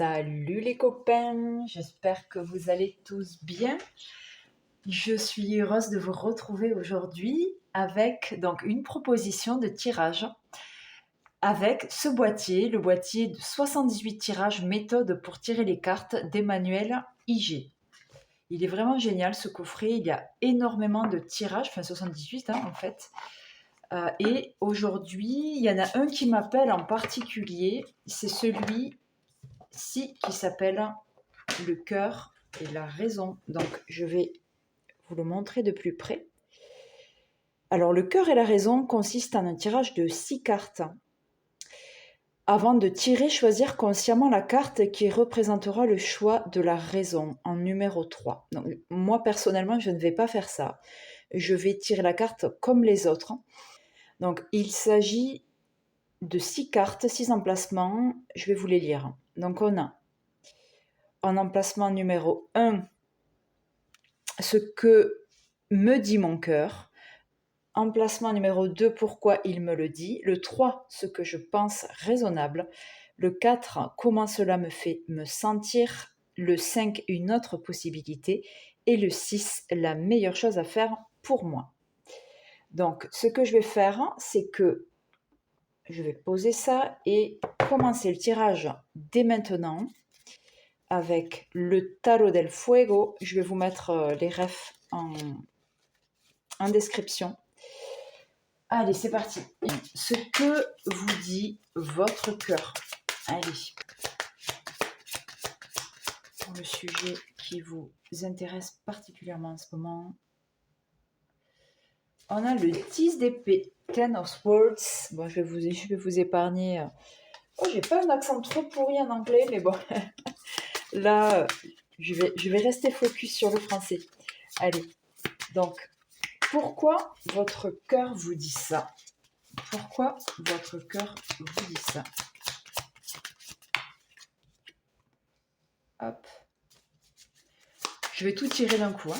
Salut les copains, j'espère que vous allez tous bien. Je suis heureuse de vous retrouver aujourd'hui avec donc une proposition de tirage avec ce boîtier, le boîtier de 78 tirages méthode pour tirer les cartes d'Emmanuel IG. Il est vraiment génial ce coffret, il y a énormément de tirages, enfin 78 en fait. Et aujourd'hui, il y en a un qui m'appelle en particulier, c'est celui-ci qui s'appelle le cœur et la raison. Donc, je vais vous le montrer de plus près. Alors, le cœur et la raison consistent en un tirage de 6 cartes. Avant de tirer, choisir consciemment la carte qui représentera le choix de la raison en numéro 3. Donc, moi, personnellement, je ne vais pas faire ça. Je vais tirer la carte comme les autres. Donc, il s'agit de 6 cartes, 6 emplacements. Je vais vous les lire. Donc, on a en emplacement numéro 1, ce que me dit mon cœur. Emplacement numéro 2, pourquoi il me le dit. Le 3, ce que je pense raisonnable. Le 4, comment cela me fait me sentir. Le 5, une autre possibilité. Et le 6, la meilleure chose à faire pour moi. Donc, ce que je vais faire, c'est que je vais poser ça et commencer le tirage dès maintenant avec le Tarot del Fuego. Je vais vous mettre les refs en description. Allez, c'est parti. Ce que vous dit votre cœur. Allez. Pour le sujet qui vous intéresse particulièrement en ce moment. On a le 10 d'épée, Ten of Swords. Bon, je vais vous épargner. Oh, j'ai pas un accent trop pourri en anglais, mais bon. Là, je vais rester focus sur le français. Allez. Donc, pourquoi votre cœur vous dit ça? Pourquoi votre cœur vous dit ça? Hop. Je vais tout tirer d'un coup.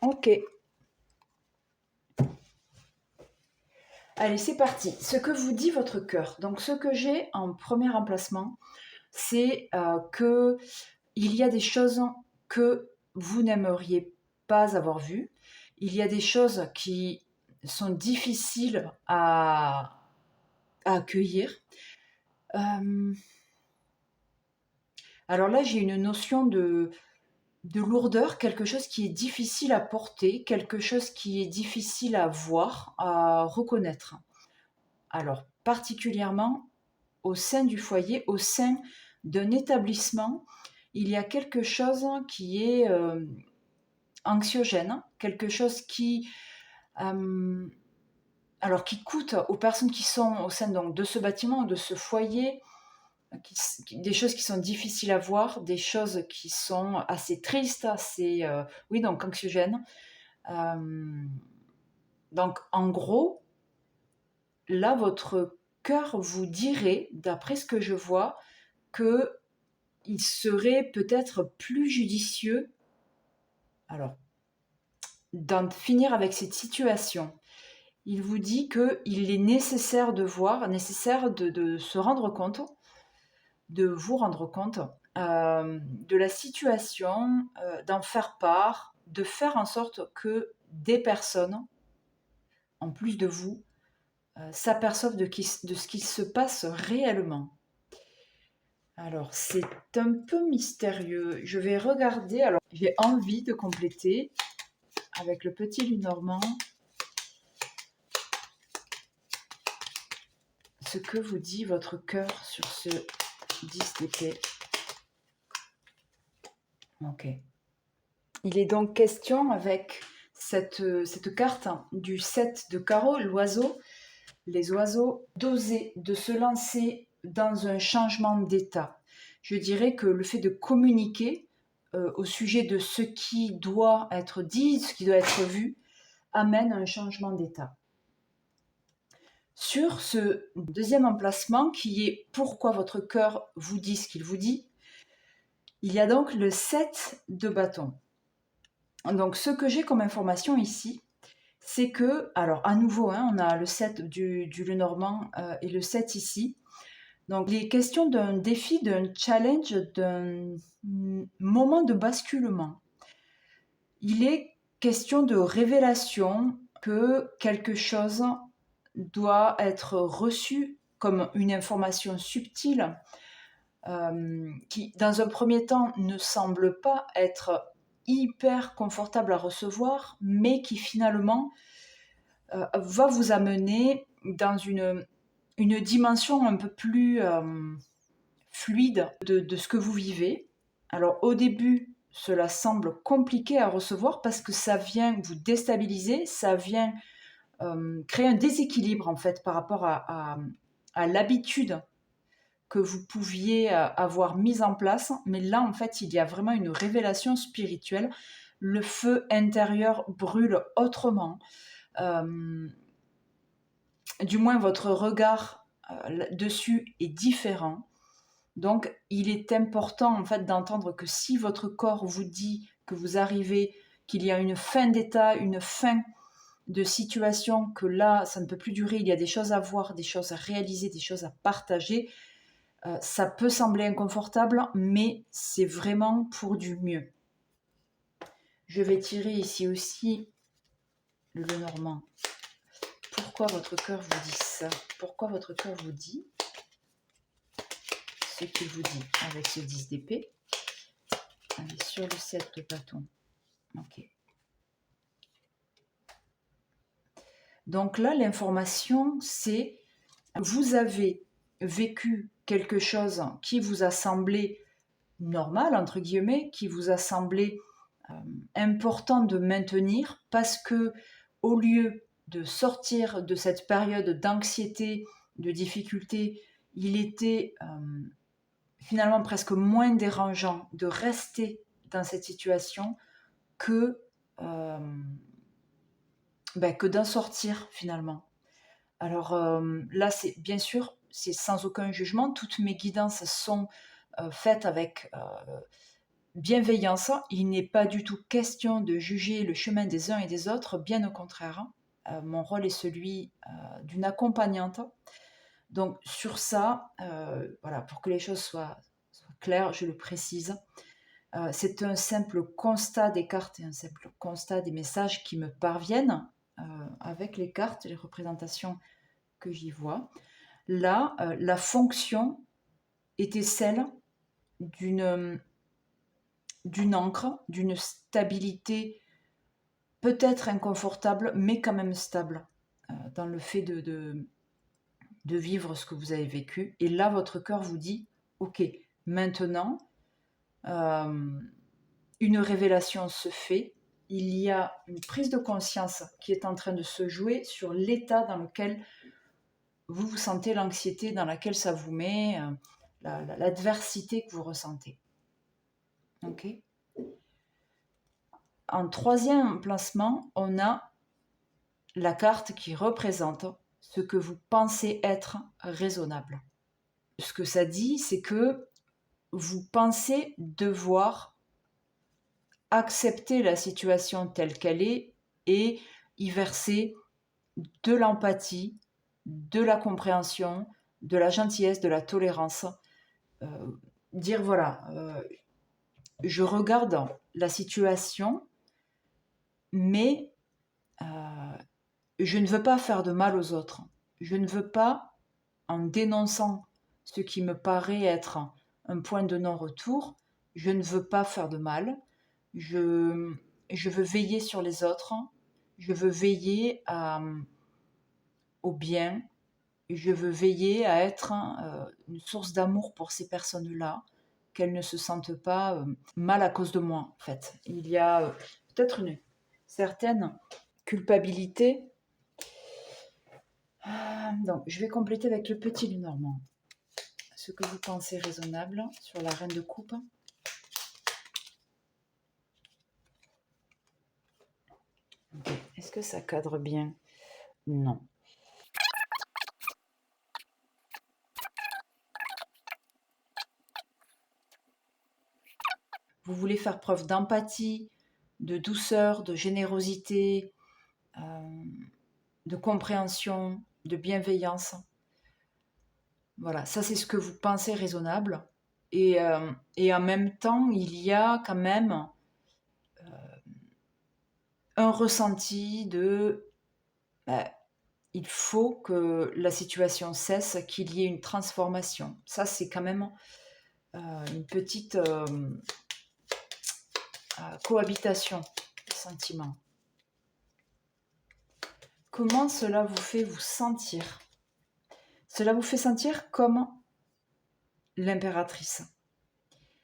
Ok. Allez, c'est parti. Ce que vous dit votre cœur. Donc, ce que j'ai en premier emplacement, c'est que il y a des choses que vous n'aimeriez pas avoir vues. Il y a des choses qui sont difficiles à accueillir. Alors là, j'ai une notion de lourdeur, quelque chose qui est difficile à porter, quelque chose qui est difficile à voir, à reconnaître. Alors, particulièrement au sein du foyer, au sein d'un établissement, il y a quelque chose qui est anxiogène, quelque chose qui coûte aux personnes qui sont au sein donc, de ce bâtiment, de ce foyer, des choses qui sont difficiles à voir, des choses qui sont assez tristes, assez, donc anxiogènes. Donc, en gros, là, votre cœur vous dirait, d'après ce que je vois, qu'il serait peut-être plus judicieux, alors, d'en finir avec cette situation. Il vous dit qu'il est nécessaire de voir, nécessaire de se rendre compte, de vous rendre compte de la situation, d'en faire part, de faire en sorte que des personnes, en plus de vous, s'aperçoivent de ce qui se passe réellement. Alors, c'est un peu mystérieux. Je vais regarder. Alors, j'ai envie de compléter avec le petit Lenormand ce que vous dit votre cœur sur ce 10 d'épée. Ok. Il est donc question avec cette carte du 7 de carreau, l'oiseau, les oiseaux, d'oser, de se lancer dans un changement d'état. Je dirais que le fait de communiquer au sujet de ce qui doit être dit, ce qui doit être vu, amène à un changement d'état. Sur ce deuxième emplacement qui est pourquoi votre cœur vous dit ce qu'il vous dit, Il y a donc le 7 de bâton. Donc, ce que j'ai comme information ici, c'est que, alors à nouveau, on a le 7 du Lenormand et le 7 ici. Donc, il est question d'un défi, d'un challenge, d'un moment de basculement. Il est question de révélation, que quelque chose doit être reçu comme une information subtile qui, dans un premier temps, ne semble pas être hyper confortable à recevoir, mais qui finalement va vous amener dans une dimension un peu plus fluide de ce que vous vivez. Alors au début, cela semble compliqué à recevoir parce que ça vient vous déstabiliser, ça vient créer un déséquilibre en fait par rapport à l'habitude que vous pouviez avoir mise en place. Mais là, en fait, il y a vraiment une révélation spirituelle. Le feu intérieur brûle autrement. Du moins, votre regard dessus est différent. Donc, il est important en fait d'entendre que si votre corps vous dit que vous arrivez, qu'il y a une fin d'état, une fin de situation, que là, ça ne peut plus durer, il y a des choses à voir, des choses à réaliser, des choses à partager, ça peut sembler inconfortable, mais c'est vraiment pour du mieux. Je vais tirer ici aussi le Lenormand. Pourquoi votre cœur vous dit ça? Pourquoi votre cœur vous dit ce qu'il vous dit avec ce 10 d'épée? Allez, sur le 7 de bâton. Ok. Donc là, l'information, c'est vous avez vécu quelque chose qui vous a semblé normal, entre guillemets, qui vous a semblé important de maintenir parce que au lieu de sortir de cette période d'anxiété, de difficulté, il était finalement presque moins dérangeant de rester dans cette situation que d'en sortir finalement. Alors là, c'est bien sûr, c'est sans aucun jugement. Toutes mes guidances sont faites avec bienveillance. Il n'est pas du tout question de juger le chemin des uns et des autres, bien au contraire. Mon rôle est celui d'une accompagnante. Donc sur ça, voilà, pour que les choses soient claires, je le précise. C'est un simple constat des cartes et un simple constat des messages qui me parviennent avec les cartes, les représentations que j'y vois. Là, la fonction était celle d'une encre, d'une stabilité peut-être inconfortable, mais quand même stable dans le fait de vivre ce que vous avez vécu. Et là, votre cœur vous dit, ok, maintenant, une révélation se fait, il y a une prise de conscience qui est en train de se jouer sur l'état dans lequel vous vous sentez, l'anxiété dans laquelle ça vous met, l'adversité que vous ressentez. Ok. En troisième placement, on a la carte qui représente ce que vous pensez être raisonnable. Ce que ça dit, c'est que vous pensez devoir accepter la situation telle qu'elle est et y verser de l'empathie, de la compréhension, de la gentillesse, de la tolérance. Dire voilà, je regarde la situation, mais je ne veux pas faire de mal aux autres. Je ne veux pas, en dénonçant ce qui me paraît être un point de non-retour, je ne veux pas faire de mal. Je veux veiller sur les autres. Je veux veiller au bien. Je veux veiller à être une source d'amour pour ces personnes-là, qu'elles ne se sentent pas mal à cause de moi, en fait. Il y a peut-être une certaine culpabilité. Donc, je vais compléter avec le petit Lenormand. Ce que vous pensez raisonnable sur la reine de coupe. Okay. Est-ce que ça cadre bien? Non. vous voulez faire preuve d'empathie, de douceur, de générosité, de compréhension, de bienveillance. Voilà, ça c'est ce que vous pensez raisonnable. Et en même temps, il y a quand même un ressenti de bah, il faut que la situation cesse, qu'il y ait une transformation. Ça, c'est quand même une petite cohabitation de sentiments. Comment cela vous fait vous sentir? Cela vous fait sentir comme l'impératrice.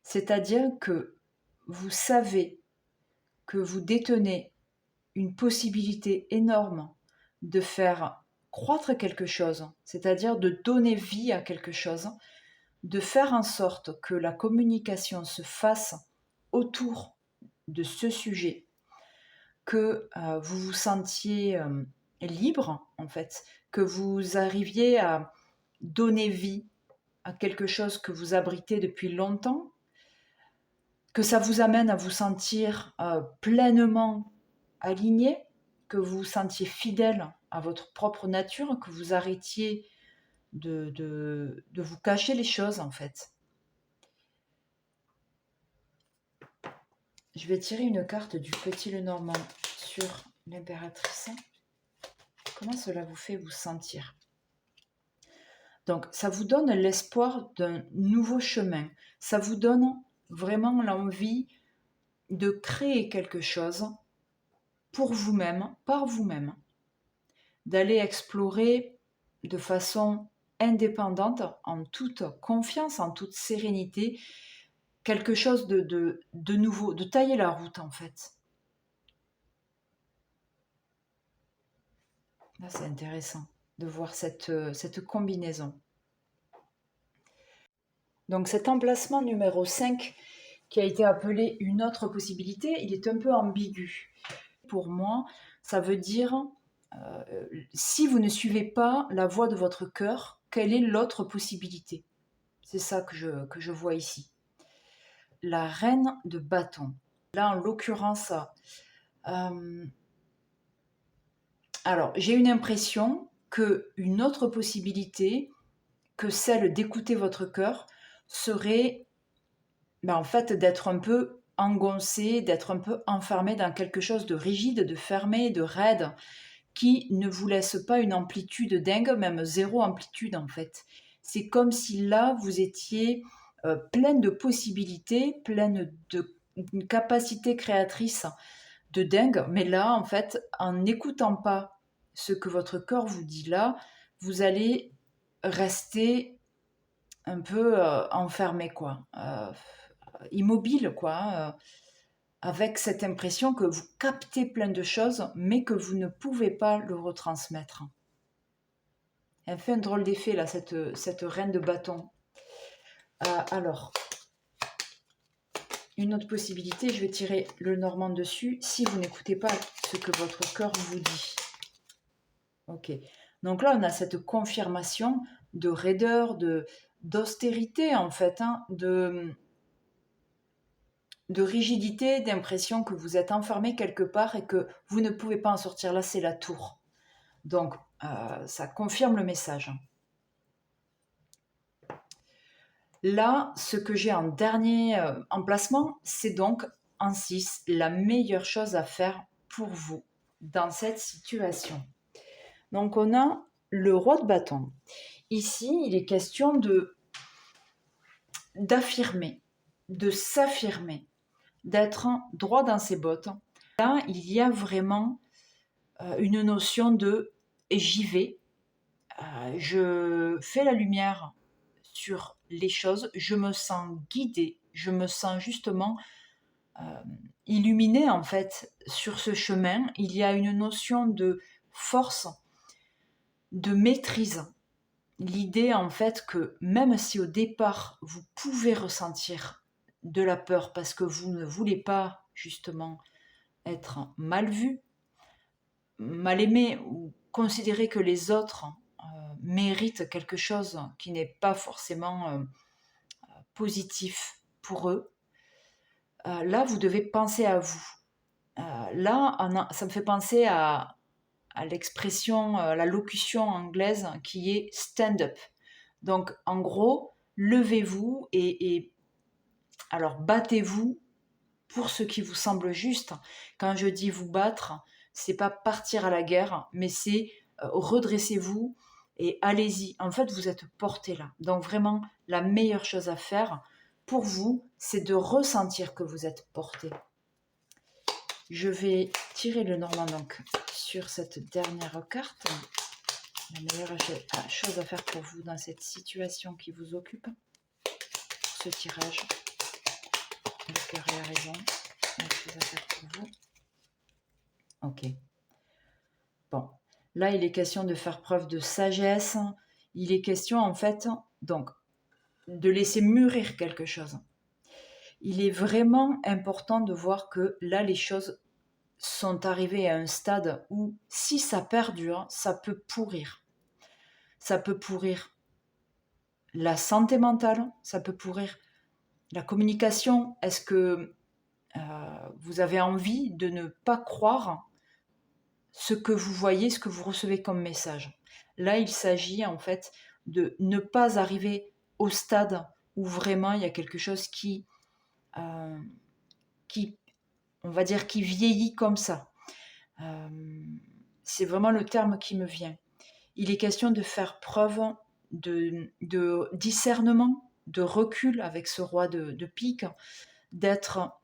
C'est-à-dire que vous savez que vous détenez une possibilité énorme de faire croître quelque chose, c'est-à-dire de donner vie à quelque chose, de faire en sorte que la communication se fasse autour de ce sujet, que vous vous sentiez libre, en fait, que vous arriviez à donner vie à quelque chose que vous abritez depuis longtemps, que ça vous amène à vous sentir pleinement aligné, que vous vous sentiez fidèle à votre propre nature, que vous arrêtiez de vous cacher les choses, en fait. Je vais tirer une carte du Petit Lenormand sur l'impératrice. Comment cela vous fait vous sentir? Donc, ça vous donne l'espoir d'un nouveau chemin. Ça vous donne vraiment l'envie de créer quelque chose pour vous-même, par vous-même. D'aller explorer de façon indépendante, en toute confiance, en toute sérénité, quelque chose de nouveau, de tailler la route en fait. Là, c'est intéressant de voir cette combinaison. Donc cet emplacement numéro 5 qui a été appelé une autre possibilité, il est un peu ambigu. Pour moi, ça veut dire si vous ne suivez pas la voie de votre cœur, quelle est l'autre possibilité? C'est ça que je vois ici. La reine de bâton. Là, en l'occurrence, alors j'ai une impression qu'une autre possibilité que celle d'écouter votre cœur serait en fait d'être un peu engoncé, d'être un peu enfermé dans quelque chose de rigide, de fermé, de raide, qui ne vous laisse pas une amplitude dingue, même zéro amplitude en fait. C'est comme si là, vous étiez pleine de possibilités, pleine d'une capacité créatrice de dingue, mais là, en fait, en n'écoutant pas ce que votre cœur vous dit là, vous allez rester un peu enfermé, quoi, immobile, quoi, avec cette impression que vous captez plein de choses, mais que vous ne pouvez pas le retransmettre. Elle fait un drôle d'effet, là, cette reine de bâton. Alors, une autre possibilité, je vais tirer le Normand dessus, si vous n'écoutez pas ce que votre cœur vous dit. Ok. Donc là, on a cette confirmation de raideur, d'austérité, en fait, hein, de rigidité, d'impression que vous êtes enfermé quelque part et que vous ne pouvez pas en sortir. Là, c'est la tour. Donc, ça confirme le message. Là, ce que j'ai en dernier emplacement, c'est donc en 6, la meilleure chose à faire pour vous dans cette situation. Donc, on a le roi de bâton. Ici, il est question d'affirmer, de s'affirmer, d'être droit dans ses bottes. Là, il y a vraiment une notion de j'y vais, je fais la lumière sur les choses, je me sens guidée, je me sens justement illuminée en fait sur ce chemin. Il y a une notion de force, de maîtrise. L'idée en fait que même si au départ vous pouvez ressentir de la peur parce que vous ne voulez pas justement être mal vu, mal aimé ou considérer que les autres méritent quelque chose qui n'est pas forcément positif pour eux, là, vous devez penser à vous. Là, ça me fait penser à l'expression, la locution anglaise qui est stand up. Donc, en gros, levez-vous et alors battez-vous pour ce qui vous semble juste. Quand je dis vous battre, c'est pas partir à la guerre, mais c'est redressez-vous et allez-y. En fait, vous êtes porté là. Donc vraiment, la meilleure chose à faire pour vous, c'est de ressentir que vous êtes porté. Je vais tirer le Normand donc sur cette dernière carte. La meilleure chose à faire pour vous dans cette situation qui vous occupe. Ce tirage. Le cœur et la raison. La chose à faire pour vous. Ok. Bon. Là, il est question de faire preuve de sagesse. Il est question, en fait, donc, de laisser mûrir quelque chose. Il est vraiment important de voir que là, les choses sont arrivées à un stade où, si ça perdure, ça peut pourrir. Ça peut pourrir la santé mentale, ça peut pourrir la communication. Est-ce que vous avez envie de ne pas croire ce que vous voyez, ce que vous recevez comme message? Là, il s'agit en fait de ne pas arriver au stade où vraiment il y a quelque chose qui on va dire, qui vieillit comme ça. C'est vraiment le terme qui me vient. Il est question de faire preuve de discernement, de recul avec ce roi de pique, d'être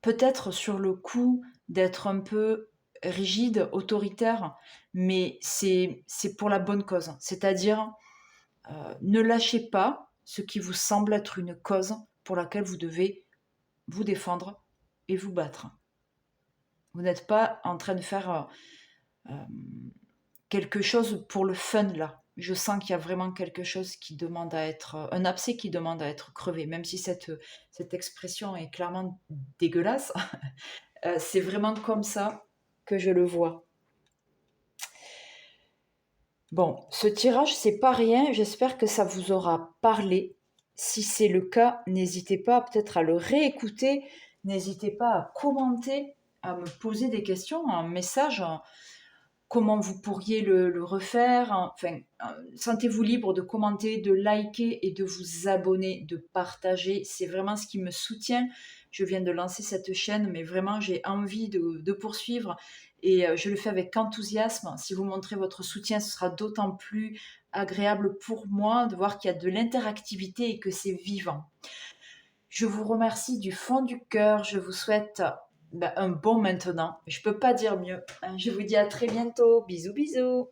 peut-être sur le coup, d'être un peu rigide, autoritaire, mais c'est pour la bonne cause. C'est-à-dire, ne lâchez pas ce qui vous semble être une cause pour laquelle vous devez vous défendre et vous battre. Vous n'êtes pas en train de faire quelque chose pour le fun là. Je sens qu'il y a vraiment quelque chose qui demande à être, un abcès qui demande à être crevé, même si cette expression est clairement dégueulasse. C'est vraiment comme ça que je le vois. Bon, ce tirage, c'est pas rien. J'espère que ça vous aura parlé. Si c'est le cas, n'hésitez pas peut-être à le réécouter. N'hésitez pas à commenter, à me poser des questions, un message. Comment vous pourriez le refaire. Enfin, sentez-vous libre de commenter, de liker et de vous abonner, de partager. C'est vraiment ce qui me soutient. Je viens de lancer cette chaîne, mais vraiment, j'ai envie de poursuivre et je le fais avec enthousiasme. Si vous montrez votre soutien, ce sera d'autant plus agréable pour moi de voir qu'il y a de l'interactivité et que c'est vivant. Je vous remercie du fond du cœur. Je vous souhaite un bon maintenant. Je ne peux pas dire mieux. Je vous dis à très bientôt. Bisous, bisous.